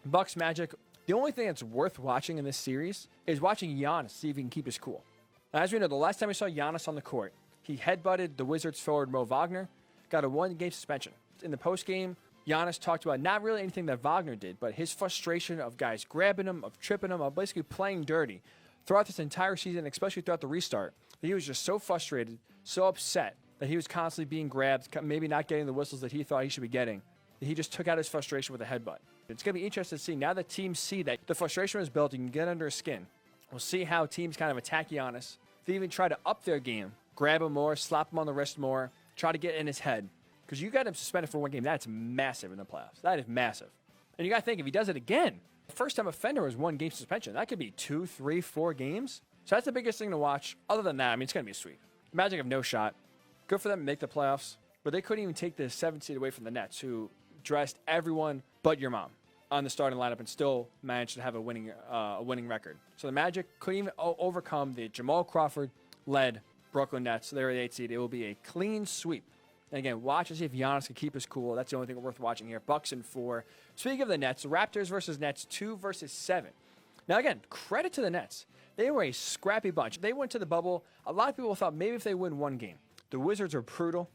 Bucks Magic, the only thing that's worth watching in this series is watching Giannis see if he can keep his cool. Now, as we know, the last time we saw Giannis on the court, he headbutted the Wizards forward Mo Wagner, got a 1-game suspension. In the postgame, Giannis talked about not really anything that Wagner did, but his frustration of guys grabbing him, of tripping him, of basically playing dirty throughout this entire season, especially throughout the restart. He was just so frustrated, so upset that he was constantly being grabbed, maybe not getting the whistles that he thought he should be getting. He just took out his frustration with a headbutt. It's going to be interesting to see now that teams see that the frustration was built, you can get under his skin. We'll see how teams kind of attack Giannis. They even try to up their game, grab him more, slap him on the wrist more, try to get in his head. Because you got him suspended for 1 game. That's massive in the playoffs. That is massive. And you got to think, if he does it again, the first-time offender was 1-game suspension. That could be 2, 3, 4 games. So that's the biggest thing to watch. Other than that, I mean, it's going to be a sweep. Magic have no shot. Good for them to make the playoffs. But they couldn't even take the 7th seed away from the Nets, who dressed everyone but your mom on the starting lineup and still managed to have a winning record. So the Magic couldn't even overcome the Jamal Crawford-led Brooklyn Nets. So they're the 8th seed. It will be a clean sweep. And again, watch and see if Giannis can keep his cool. That's the only thing worth watching here. Bucks in 4. Speaking of the Nets, Raptors versus Nets, 2 versus 7. Now again, credit to the Nets. They were a scrappy bunch. They went to the bubble. A lot of people thought maybe if they win 1 game. The Wizards are brutal.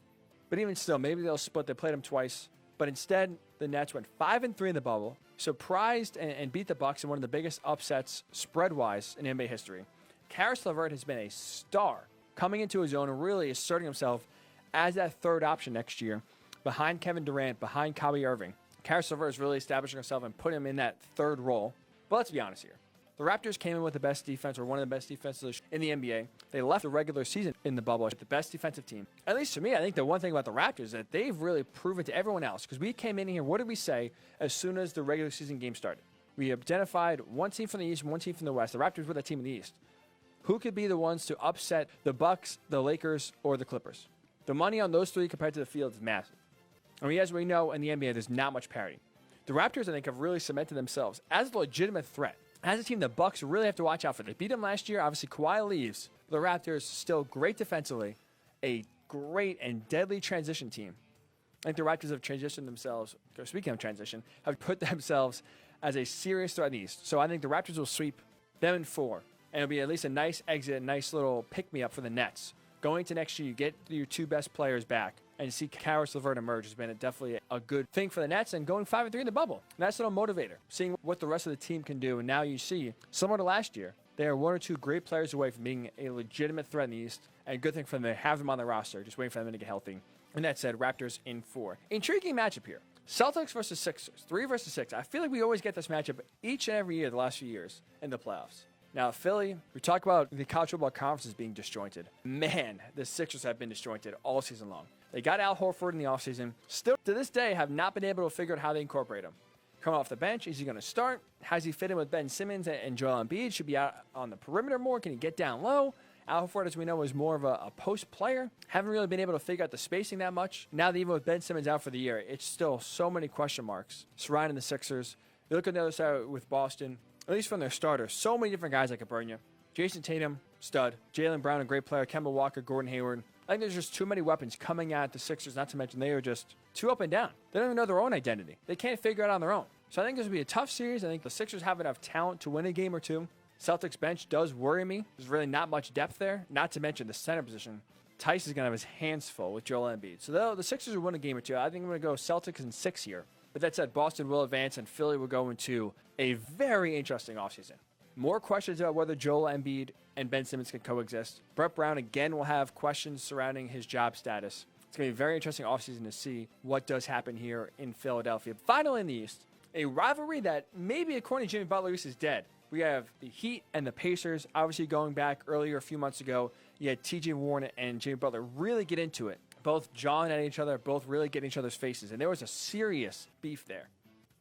But even still, maybe they'll split. They played them twice. But instead, the Nets went 5-3 in the bubble. Surprised and beat the Bucks in one of the biggest upsets spread-wise in NBA history. Caris LeVert has been a star coming into his own and really asserting himself as that third option next year, behind Kevin Durant, behind Kyrie Irving. Caris LeVert is really establishing himself and putting him in that third role. But let's be honest here. The Raptors came in with the best defense, or one of the best defenses in the NBA. They left the regular season in the bubble with the best defensive team. At least to me, I think the one thing about the Raptors is that they've really proven to everyone else, because we came in here, what did we say as soon as the regular season game started? We identified one team from the East and one team from the West. The Raptors were the team in the East. Who could be the ones to upset the Bucks, the Lakers, or the Clippers? The money on those 3 compared to the field is massive. I mean, as we know, in the NBA, there's not much parity. The Raptors, I think, have really cemented themselves as a legitimate threat. As a team, the Bucks really have to watch out for. They beat them last year. Obviously, Kawhi leaves. The Raptors still great defensively, a great and deadly transition team. I think the Raptors have transitioned themselves, speaking of transition, have put themselves as a serious threat in the East. So I think the Raptors will sweep them in 4. And it'll be at least a nice exit, a nice little pick-me-up for the Nets. Going to next year, you get your 2 best players back, and to see Caris LeVert emerge has been definitely a good thing for the Nets, and going 5-3 in the bubble. That's a little motivator, seeing what the rest of the team can do. And now you see, similar to last year, they are 1 or 2 great players away from being a legitimate threat in the East, and a good thing for them to have them on the roster, just waiting for them to get healthy. And that said, Raptors in 4. Intriguing matchup here. Celtics versus Sixers, 3 versus 6. I feel like we always get this matchup each and every year the last few years in the playoffs. Now, Philly, we talk about the college football conferences being disjointed. Man, the Sixers have been disjointed all season long. They got Al Horford in the offseason. Still, to this day, have not been able to figure out how they incorporate him. Coming off the bench, is he going to start? How does he fit in with Ben Simmons and Joel Embiid? Should be out on the perimeter more? Can he get down low? Al Horford, as we know, is more of a post player. Haven't really been able to figure out the spacing that much. Now that even with Ben Simmons out for the year, it's still so many question marks surrounding the Sixers. You look on the other side with Boston. At least from their starters, so many different guys that could burn you. Jason Tatum, stud. Jaylen Brown, a great player. Kemba Walker, Gordon Hayward. I think there's just too many weapons coming at the Sixers, not to mention they are just too up and down. They don't even know their own identity. They can't figure it out on their own. So I think this will be a tough series. I think the Sixers have enough talent to win a game or 2. Celtics bench does worry me. There's really not much depth there, not to mention the center position. Tice is going to have his hands full with Joel Embiid. So the Sixers will win a game or 2. I think I'm going to go Celtics in 6 here. But that said, Boston will advance, and Philly will go into a very interesting offseason. More questions about whether Joel Embiid and Ben Simmons can coexist. Brett Brown, again, will have questions surrounding his job status. It's going to be a very interesting offseason to see what does happen here in Philadelphia. Finally in the East, a rivalry that maybe, according to Jimmy Butler, is dead. We have the Heat and the Pacers. Obviously, going back earlier a few months ago, you had T.J. Warren and Jimmy Butler really get into it. Both jawing at each other, both really getting each other's faces. And there was a serious beef there.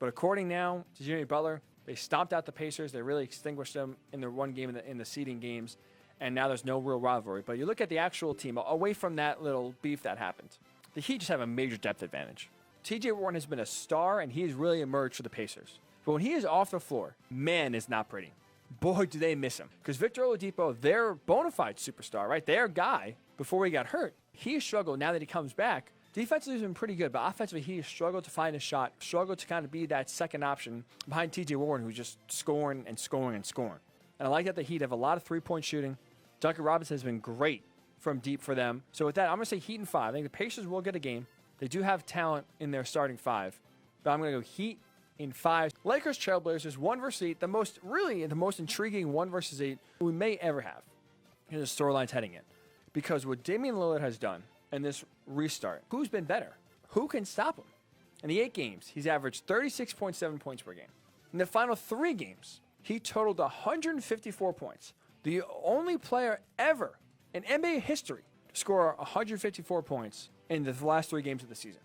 But according now to Jimmy Butler, they stomped out the Pacers. They really extinguished them in their 1 game in the seeding games. And now there's no real rivalry. But you look at the actual team, away from that little beef that happened, the Heat just have a major depth advantage. T.J. Warren has been a star, and he has really emerged for the Pacers. But when he is off the floor, man, is not pretty. Boy, do they miss him. Because Victor Oladipo, their bona fide superstar, right? Their guy, before he got hurt, he struggled now that he comes back Defensively, he's been pretty good, but offensively, he struggled to find a shot, struggled to kind of be that second option behind T.J. Warren, who's just scoring and scoring and scoring. And I like that the Heat have a lot of three-point shooting. Duncan Robinson has been great from deep for them. So with that, I'm going to say Heat in 5. I think the Pacers will get a game. They do have talent in their starting 5. But I'm going to go Heat in 5. Lakers Trailblazers 1 versus 8. The most intriguing 1 versus 8 we may ever have in the storylines heading in. Because what Damian Lillard has done in this restart, who's been better? Who can stop him? In the 8 games, he's averaged 36.7 points per game. In the final 3 games, he totaled 154 points. The only player ever in NBA history to score 154 points in the last 3 games of the season.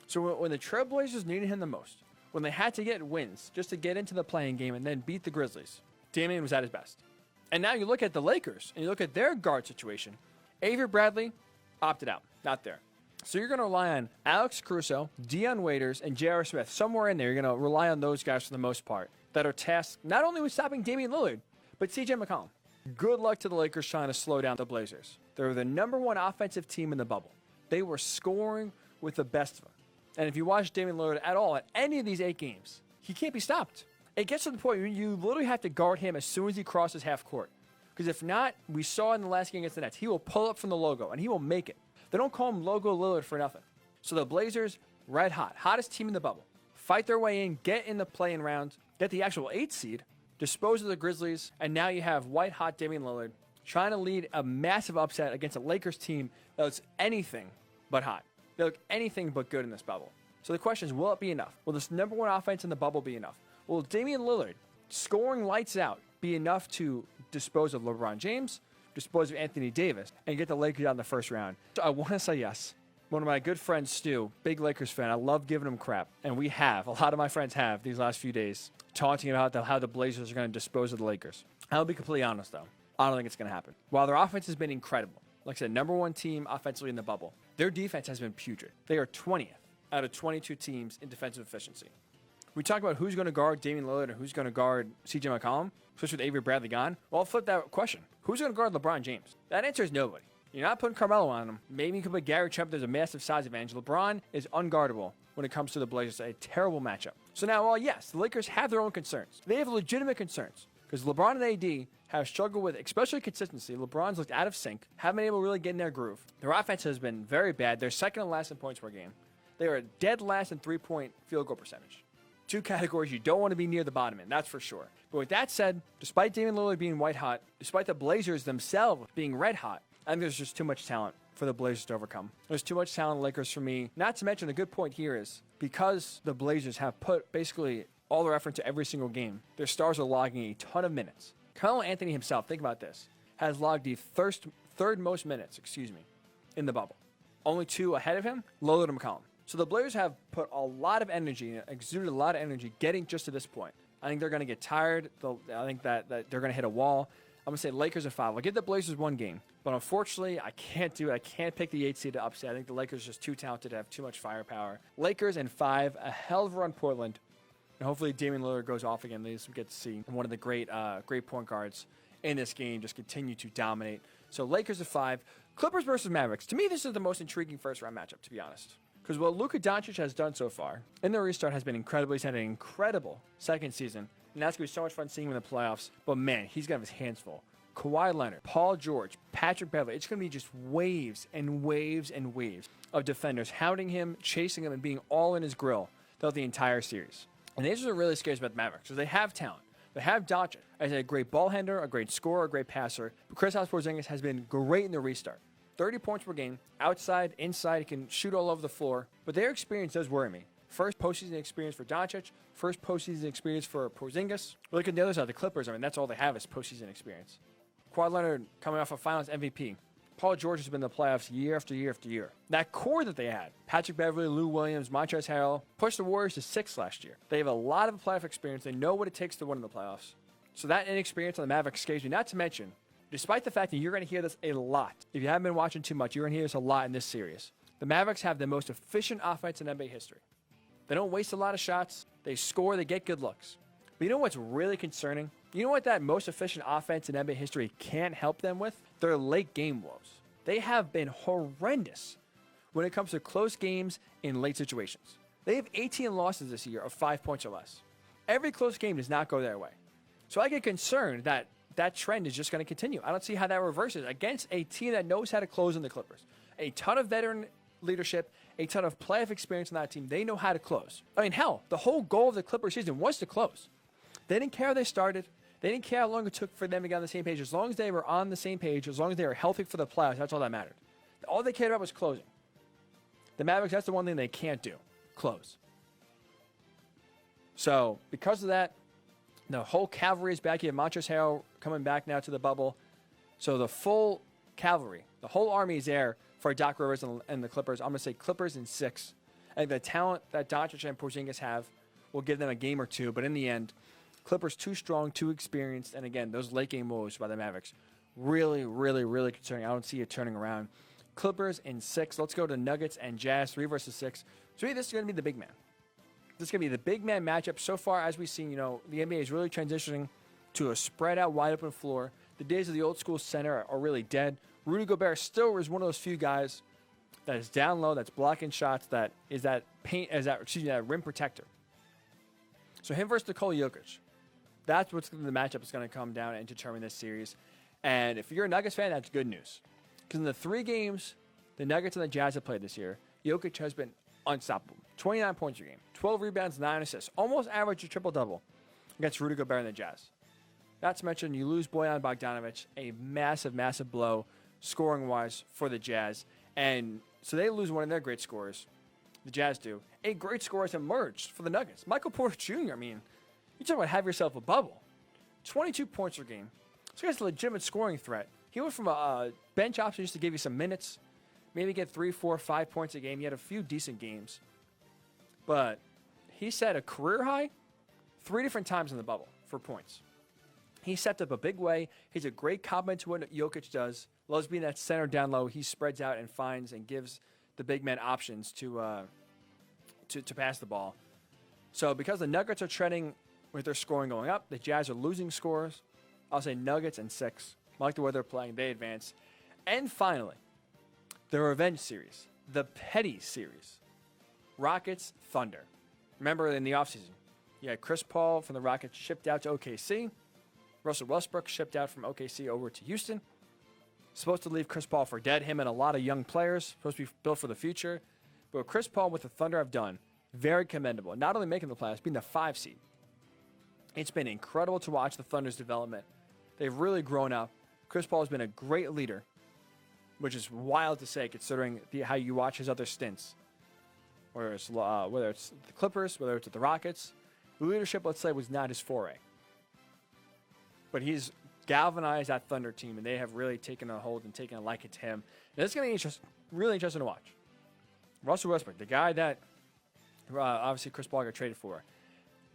So when the Trailblazers needed him the most, when they had to get wins just to get into the playing game and then beat the Grizzlies, Damian was at his best. And now you look at the Lakers and you look at their guard situation. Avery Bradley opted out, not there. So you're going to rely on Alex Caruso, Dion Waiters, and J.R. Smith. Somewhere in there, you're going to rely on those guys for the most part that are tasked not only with stopping Damian Lillard, but C.J. McCollum. Good luck to the Lakers trying to slow down the Blazers. They were the number 1 offensive team in the bubble. They were scoring with the best of them. And if you watch Damian Lillard at all at any of these 8 games, he can't be stopped. It gets to the point where you literally have to guard him as soon as he crosses half court. Because if not, we saw in the last game against the Nets, he will pull up from the logo, and he will make it. They don't call him Logo Lillard for nothing. So the Blazers, red hot, hottest team in the bubble, fight their way in, get in the play-in round, get the actual 8 seed, dispose of the Grizzlies, and now you have white-hot Damian Lillard trying to lead a massive upset against a Lakers team that looks anything but hot. They look anything but good in this bubble. So the question is, will it be enough? Will this number 1 offense in the bubble be enough? Will Damian Lillard scoring lights out be enough to dispose of LeBron James, dispose of Anthony Davis, and get the Lakers out in the first round? So I want to say yes. One of my good friends, Stu, big Lakers fan, I love giving him crap. And a lot of my friends have these last few days, talking about how the Blazers are going to dispose of the Lakers. I'll be completely honest, though. I don't think it's going to happen. While their offense has been incredible, like I said, number 1 team offensively in the bubble, their defense has been putrid. They are 20th out of 22 teams in defensive efficiency. We talk about who's going to guard Damian Lillard and who's going to guard C.J. McCollum, especially with Avery Bradley gone. Well, I'll flip that question. Who's going to guard LeBron James? That answer is nobody. You're not putting Carmelo on him. Maybe you could put Gary Trent. There's a massive size advantage. LeBron is unguardable when it comes to the Blazers. A terrible matchup. So now, well, yes, the Lakers have their own concerns. They have legitimate concerns because LeBron and AD have struggled with, especially consistency. LeBron's looked out of sync, haven't been able to really get in their groove. Their offense has been very bad. They're second and last in points per game. They are dead last in 3-point field goal percentage. 2 categories you don't want to be near the bottom in, that's for sure. But with that said, despite Damian Lillard being white hot, despite the Blazers themselves being red hot, I think there's just too much talent for the Blazers to overcome. There's too much talent in the Lakers for me. Not to mention, the good point here is because the Blazers have put basically all their effort into every single game, their stars are logging a ton of minutes. Carmelo Anthony himself, think about this, has logged the third most minutes, in the bubble. Only 2 ahead of him, Lillard and McCollum. So the Blazers have put a lot of energy, exuded a lot of energy getting just to this point. I think they're going to get tired. I think that they're going to hit a wall. I'm going to say Lakers at 5. I'll give the Blazers 1 game. But unfortunately, I can't do it. I can't pick the 8 seed to upset. I think the Lakers are just too talented to have too much firepower. Lakers in 5, a hell of a run Portland. And hopefully Damian Lillard goes off again. At least we get to see one of the great point guards in this game just continue to dominate. So Lakers at 5. Clippers versus Mavericks. To me, this is the most intriguing first-round matchup, to be honest. Because what Luka Doncic has done so far in the restart has been incredible. He's had an incredible second season. And that's going to be so much fun seeing him in the playoffs. But man, he's going to have his hands full. Kawhi Leonard, Paul George, Patrick Beverley. It's going to be just waves and waves and waves of defenders hounding him, chasing him, and being all in his grill throughout the entire series. And this is what really scares about the Mavericks, because they have talent. They have Doncic as a great ball handler, a great scorer, a great passer. But Kristaps Porzingis has been great in the restart. 30 points per game, outside, inside, he can shoot all over the floor. But their experience does worry me. First postseason experience for Doncic, first postseason experience for Porzingis. Look at the other side, the Clippers. I mean, that's all they have is postseason experience. Kawhi Leonard coming off a Finals MVP. Paul George has been in the playoffs year after year after year. That core that they had, Patrick Beverley, Lou Williams, Montrezl Harrell, pushed the Warriors to 6 last year. They have a lot of playoff experience. They know what it takes to win in the playoffs. So that inexperience on the Mavericks scares me. Not to mention, despite the fact that you're going to hear this a lot, if you haven't been watching too much, you're going to hear this a lot in this series. The Mavericks have the most efficient offense in NBA history. They don't waste a lot of shots. They score. They get good looks. But you know what's really concerning? You know what that most efficient offense in NBA history can't help them with? Their late game woes. They have been horrendous when it comes to close games in late situations. They have 18 losses this year of 5 points or less. Every close game does not go their way. So I get concerned that that trend is just going to continue. I don't see how that reverses against a team that knows how to close in the Clippers. A ton of veteran leadership, a ton of playoff experience on that team. They know how to close. I mean, hell, the whole goal of the Clippers season was to close. They didn't care how they started. They didn't care how long it took for them to get on the same page. As long as they were on the same page, as long as they were healthy for the playoffs, that's all that mattered. All they cared about was closing. The Mavericks, that's the one thing they can't do. Close. So, because of that, the whole cavalry is back. You have Montrezl Harrell coming back now to the bubble. So, the full cavalry, the whole army is there for Doc Rivers and the Clippers. I'm going to say Clippers in 6. I think the talent that Doncic and Porzingis have will give them a game or two. But in the end, Clippers too strong, too experienced. And again, those late game moves by the Mavericks, really, really, really concerning. I don't see it turning around. Clippers in 6. Let's go to Nuggets and Jazz, 3 versus 6. So this is going to be the big man. This is going to be the big man matchup. So far, as we've seen, the NBA is really transitioning to a spread out, wide open floor. The days of the old school center are really dead. Rudy Gobert still is one of those few guys that is down low, that's blocking shots, that is that rim protector. So him versus Nikola Jokic. That's what's the matchup is going to come down and determine this series. And if you're a Nuggets fan, that's good news. Because in the 3 games the Nuggets and the Jazz have played this year, Jokic has been unstoppable. 29 points a game, 12 rebounds, 9 assists. Almost average a triple-double against Rudy Gobert and the Jazz. Not to mention, you lose Bojan Bogdanovic, a massive, massive blow scoring-wise for the Jazz. And so they lose one of their great scorers. The Jazz do. A great scorer has emerged for the Nuggets. Michael Porter Jr., I mean, you talk about have yourself a bubble. 22 points per game. So he has a legitimate scoring threat. He went from a bench option just to give you some minutes, maybe get 3, 4, 5 points a game. He had a few decent games. But he set a career high 3 different times in the bubble for points. He stepped up a big way. He's a great complement to what Jokic does. Loves being that center down low. He spreads out and finds and gives the big men options to pass the ball. So because the Nuggets are trending with their scoring going up, the Jazz are losing scores. I'll say Nuggets in 6. I like the way they're playing. They advance. And finally, the revenge series, the petty series, Rockets Thunder. Remember in the offseason, you had Chris Paul from the Rockets shipped out to OKC. Russell Westbrook shipped out from OKC over to Houston. Supposed to leave Chris Paul for dead. Him and a lot of young players. Supposed to be built for the future. But what Chris Paul with the Thunder have done, very commendable. Not only making the playoffs, being the 5 seed. It's been incredible to watch the Thunder's development. They've really grown up. Chris Paul has been a great leader, which is wild to say considering how you watch his other stints. Whether it's the Clippers, whether it's the Rockets. The leadership, let's say, was not his foray. But he's galvanized that Thunder team, and they have really taken a hold and taken a liking to him. And it's going to be really interesting to watch. Russell Westbrook, the guy that obviously Chris Paul got traded for.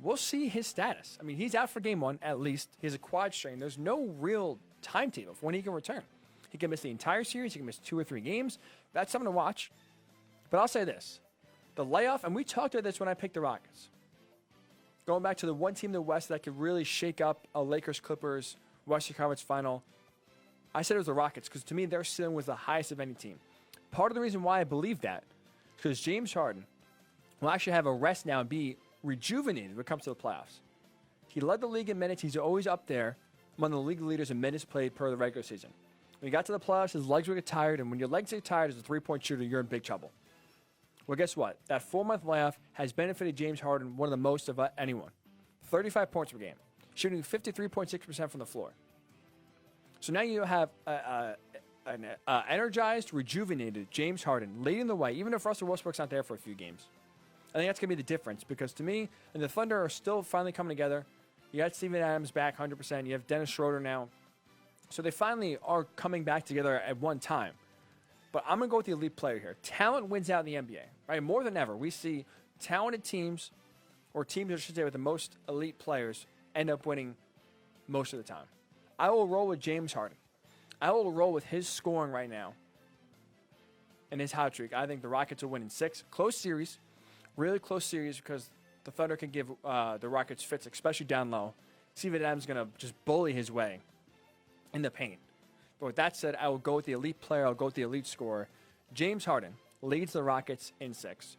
We'll see his status. I mean, he's out for game 1 at least. He has a quad strain. There's no real timetable for when he can return. He can miss the entire series. He can miss 2 or 3 games. That's something to watch. But I'll say this. The layoff, and we talked about this when I picked the Rockets. Going back to the one team in the West that could really shake up a Lakers-Clippers Western Conference final, I said it was the Rockets because to me their ceiling was the highest of any team. Part of the reason why I believe that is because James Harden will actually have a rest now and be rejuvenated when it comes to the playoffs. He led the league in minutes. He's always up there among the league leaders in minutes played per the regular season. When he got to the playoffs, his legs would get tired, and when your legs get tired as a three-point shooter, you're in big trouble. Well, guess what? That 4-month layoff has benefited James Harden one of the most of anyone. 35 points per game, shooting 53.6% from the floor. So now you have an energized, rejuvenated James Harden leading the way, even if Russell Westbrook's not there for a few games. I think that's going to be the difference because to me, and the Thunder are still finally coming together. You got Steven Adams back 100%. You have Dennis Schroeder now. So they finally are coming back together at one time. But I'm going to go with the elite player here. Talent wins out in the NBA. Right? More than ever, we see talented teams, or teams, I should say, with the most elite players, end up winning most of the time. I will roll with James Harden. I will roll with his scoring right now and his hot streak. I think the Rockets will win in 6. Close series. Really close series because the Thunder can give the Rockets fits, especially down low. Steven Adams is going to just bully his way in the paint. But with that said, I will go with the elite player. I'll go with the elite scorer. James Harden, leads the Rockets in 6.